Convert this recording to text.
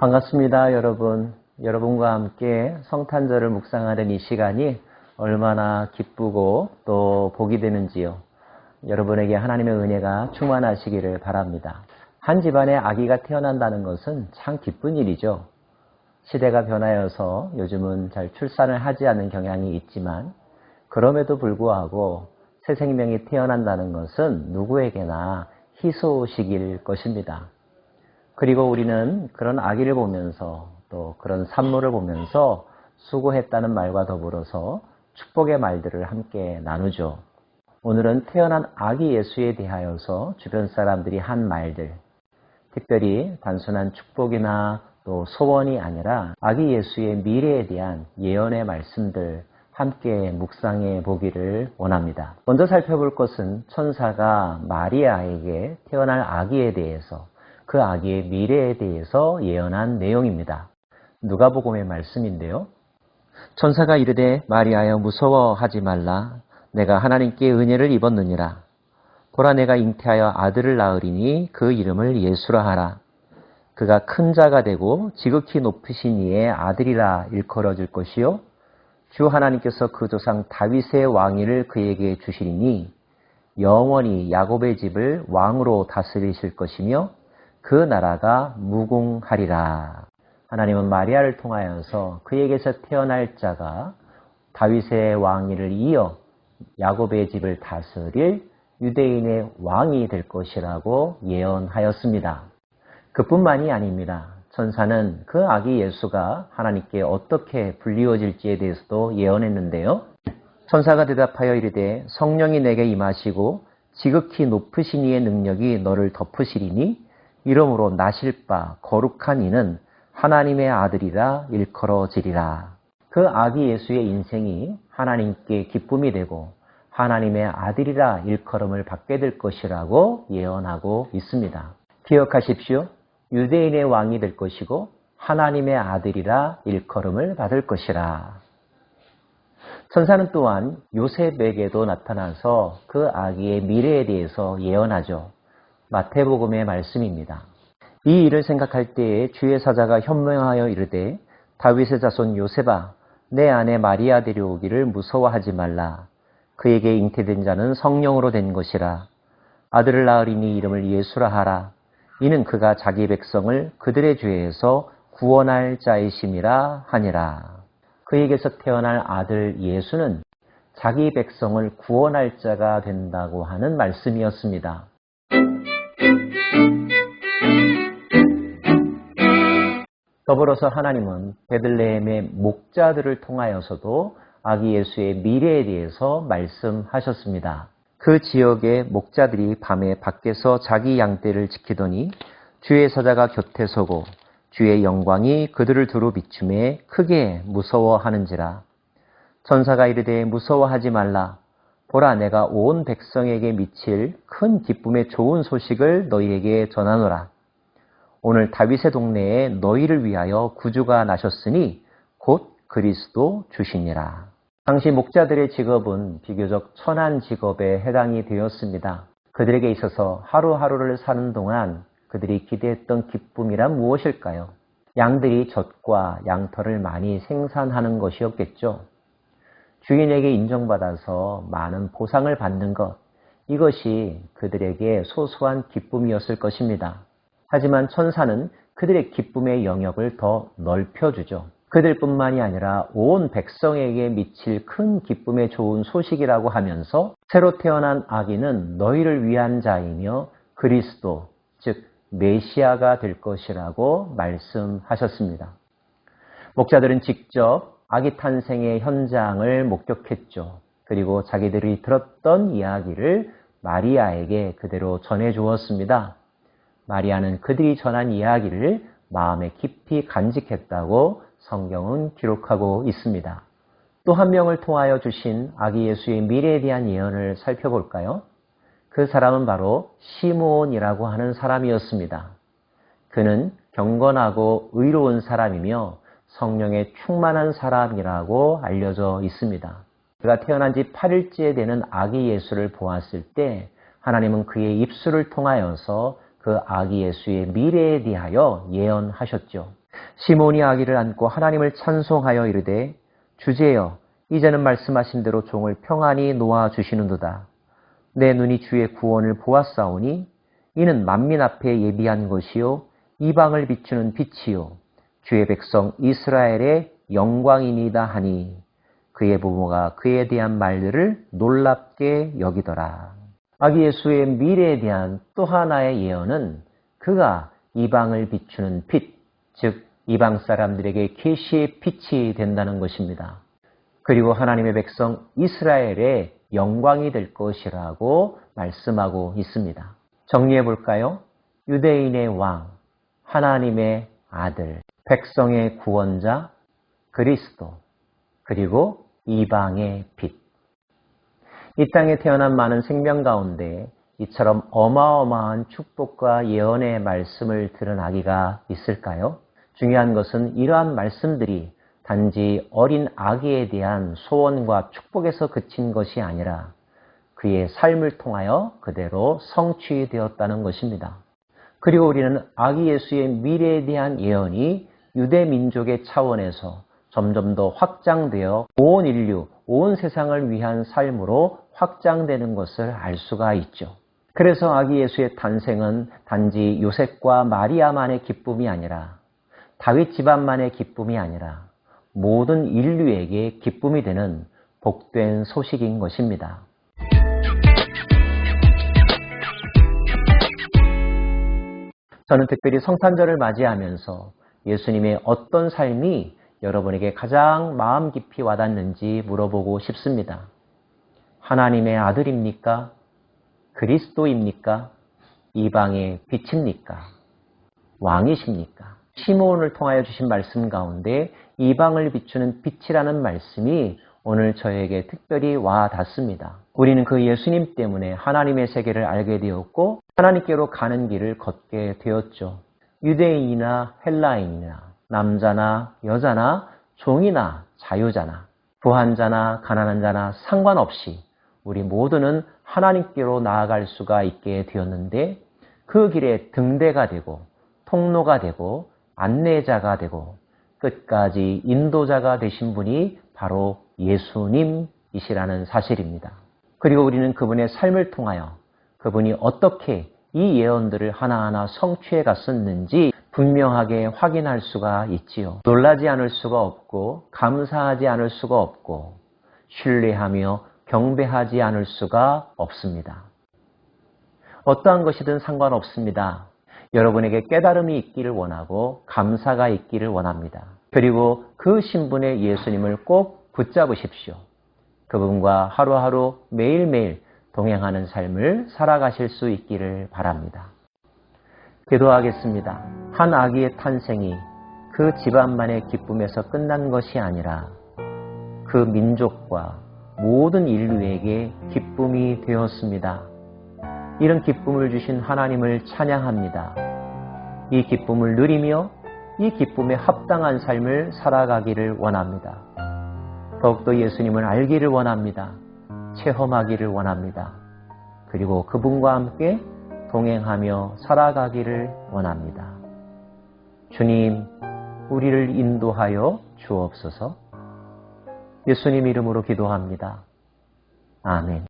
반갑습니다, 여러분. 여러분과 함께 성탄절을 묵상하는 이 시간이 얼마나 기쁘고 또 복이 되는지요. 여러분에게 하나님의 은혜가 충만하시기를 바랍니다. 한 집안에 아기가 태어난다는 것은 참 기쁜 일이죠. 시대가 변하여서 요즘은 잘 출산을 하지 않는 경향이 있지만 그럼에도 불구하고 새 생명이 태어난다는 것은 누구에게나 희소식일 것입니다. 그리고 우리는 그런 아기를 보면서 또 그런 산모를 보면서 수고했다는 말과 더불어서 축복의 말들을 함께 나누죠. 오늘은 태어난 아기 예수에 대하여서 주변 사람들이 한 말들, 특별히 단순한 축복이나 또 소원이 아니라 아기 예수의 미래에 대한 예언의 말씀들 함께 묵상해 보기를 원합니다. 먼저 살펴볼 것은 천사가 마리아에게 태어날 아기에 대해서 그 아기의 미래에 대해서 예언한 내용입니다. 누가복음의 말씀인데요. 천사가 이르되 마리아여 무서워하지 말라. 내가 하나님께 은혜를 입었느니라. 보라 내가 잉태하여 아들을 낳으리니 그 이름을 예수라 하라. 그가 큰 자가 되고 지극히 높으신 이의 아들이라 일컬어질 것이요. 주 하나님께서 그 조상 다윗의 왕위를 그에게 주시리니 영원히 야곱의 집을 왕으로 다스리실 것이며 그 나라가 무궁하리라. 하나님은 마리아를 통하여서 그에게서 태어날 자가 다윗의 왕위를 이어 야곱의 집을 다스릴 유대인의 왕이 될 것이라고 예언하였습니다. 그뿐만이 아닙니다. 천사는 그 아기 예수가 하나님께 어떻게 불리워질지에 대해서도 예언했는데요. 천사가 대답하여 이르되 성령이 내게 임하시고 지극히 높으신 이의 능력이 너를 덮으시리니 이러므로 나실 바 거룩한 이는 하나님의 아들이라 일컬어지리라. 그 아기 예수의 인생이 하나님께 기쁨이 되고 하나님의 아들이라 일컬음을 받게 될 것이라고 예언하고 있습니다. 기억하십시오. 유대인의 왕이 될 것이고 하나님의 아들이라 일컬음을 받을 것이라. 천사는 또한 요셉에게도 나타나서 그 아기의 미래에 대해서 예언하죠. 마태복음의 말씀입니다. 이 일을 생각할 때에 주의 사자가 현명하여 이르되 다윗의 자손 요셉아 내 아내 마리아 데려오기를 무서워하지 말라. 그에게 잉태된 자는 성령으로 된 것이라. 아들을 낳으리니 이름을 예수라 하라. 이는 그가 자기 백성을 그들의 죄에서 구원할 자이심이라 하니라. 그에게서 태어날 아들 예수는 자기 백성을 구원할 자가 된다고 하는 말씀이었습니다. 더불어서 하나님은 베들레헴의 목자들을 통하여서도 아기 예수의 미래에 대해서 말씀하셨습니다. 그 지역의 목자들이 밤에 밖에서 자기 양떼를 지키더니 주의 사자가 곁에 서고 주의 영광이 그들을 두루 비춤에 크게 무서워하는지라. 천사가 이르되 무서워하지 말라. 보라 내가 온 백성에게 미칠 큰 기쁨의 좋은 소식을 너희에게 전하노라. 오늘 다윗의 동네에 너희를 위하여 구주가 나셨으니 곧 그리스도 주시니라. 당시 목자들의 직업은 비교적 천한 직업에 해당이 되었습니다. 그들에게 있어서 하루하루를 사는 동안 그들이 기대했던 기쁨이란 무엇일까요? 양들이 젖과 양털을 많이 생산하는 것이었겠죠. 주인에게 인정받아서 많은 보상을 받는 것, 이것이 그들에게 소소한 기쁨이었을 것입니다. 하지만 천사는 그들의 기쁨의 영역을 더 넓혀주죠. 그들뿐만이 아니라 온 백성에게 미칠 큰 기쁨의 좋은 소식이라고 하면서 새로 태어난 아기는 너희를 위한 자이며 그리스도, 즉 메시아가 될 것이라고 말씀하셨습니다. 목자들은 직접 아기 탄생의 현장을 목격했죠. 그리고 자기들이 들었던 이야기를 마리아에게 그대로 전해주었습니다. 마리아는 그들이 전한 이야기를 마음에 깊이 간직했다고 성경은 기록하고 있습니다. 또 한 명을 통하여 주신 아기 예수의 미래에 대한 예언을 살펴볼까요? 그 사람은 바로 시므온이라고 하는 사람이었습니다. 그는 경건하고 의로운 사람이며 성령에 충만한 사람이라고 알려져 있습니다. 그가 태어난 지 8일째 되는 아기 예수를 보았을 때 하나님은 그의 입술을 통하여서 그 아기 예수의 미래에 대하여 예언하셨죠. 시몬이 아기를 안고 하나님을 찬송하여 이르되 주제여 이제는 말씀하신 대로 종을 평안히 놓아주시는도다. 내 눈이 주의 구원을 보았사오니 이는 만민 앞에 예비한 것이요 이방을 비추는 빛이요 주의 백성 이스라엘의 영광이니이다 하니 그의 부모가 그에 대한 말들을 놀랍게 여기더라. 아기 예수의 미래에 대한 또 하나의 예언은 그가 이방을 비추는 빛, 즉 이방 사람들에게 계시의 빛이 된다는 것입니다. 그리고 하나님의 백성 이스라엘의 영광이 될 것이라고 말씀하고 있습니다. 정리해 볼까요? 유대인의 왕, 하나님의 아들, 백성의 구원자, 그리스도, 그리고 이방의 빛. 이 땅에 태어난 많은 생명 가운데 이처럼 어마어마한 축복과 예언의 말씀을 들은 아기가 있을까요? 중요한 것은 이러한 말씀들이 단지 어린 아기에 대한 소원과 축복에서 그친 것이 아니라 그의 삶을 통하여 그대로 성취되었다는 것입니다. 그리고 우리는 아기 예수의 미래에 대한 예언이 유대 민족의 차원에서 점점 더 확장되어 온 인류, 온 세상을 위한 삶으로 확장되는 것을 알 수가 있죠. 그래서 아기 예수의 탄생은 단지 요셉과 마리아만의 기쁨이 아니라 다윗 집안만의 기쁨이 아니라 모든 인류에게 기쁨이 되는 복된 소식인 것입니다. 저는 특별히 성탄절을 맞이하면서 예수님의 어떤 삶이 여러분에게 가장 마음 깊이 와닿는지 물어보고 싶습니다. 하나님의 아들입니까? 그리스도입니까? 이방의 빛입니까? 왕이십니까? 시몬을 통하여 주신 말씀 가운데 이방을 비추는 빛이라는 말씀이 오늘 저에게 특별히 와 닿습니다. 우리는 그 예수님 때문에 하나님의 세계를 알게 되었고 하나님께로 가는 길을 걷게 되었죠. 유대인이나 헬라인이나 남자나 여자나 종이나 자유자나 부한 자나 가난한 자나 상관없이 우리 모두는 하나님께로 나아갈 수가 있게 되었는데 그 길에 등대가 되고 통로가 되고 안내자가 되고 끝까지 인도자가 되신 분이 바로 예수님이시라는 사실입니다. 그리고 우리는 그분의 삶을 통하여 그분이 어떻게 이 예언들을 하나하나 성취해 갔었는지 분명하게 확인할 수가 있지요. 놀라지 않을 수가 없고 감사하지 않을 수가 없고 신뢰하며 경배하지 않을 수가 없습니다. 어떠한 것이든 상관없습니다. 여러분에게 깨달음이 있기를 원하고 감사가 있기를 원합니다. 그리고 그 신분의 예수님을 꼭 붙잡으십시오. 그분과 하루하루 매일매일 동행하는 삶을 살아가실 수 있기를 바랍니다. 기도하겠습니다. 한 아기의 탄생이 그 집안만의 기쁨에서 끝난 것이 아니라 그 민족과 모든 인류에게 기쁨이 되었습니다. 이런 기쁨을 주신 하나님을 찬양합니다. 이 기쁨을 누리며 이 기쁨에 합당한 삶을 살아가기를 원합니다. 더욱더 예수님을 알기를 원합니다. 체험하기를 원합니다. 그리고 그분과 함께 동행하며 살아가기를 원합니다. 주님, 우리를 인도하여 주옵소서. 예수님 이름으로 기도합니다. 아멘.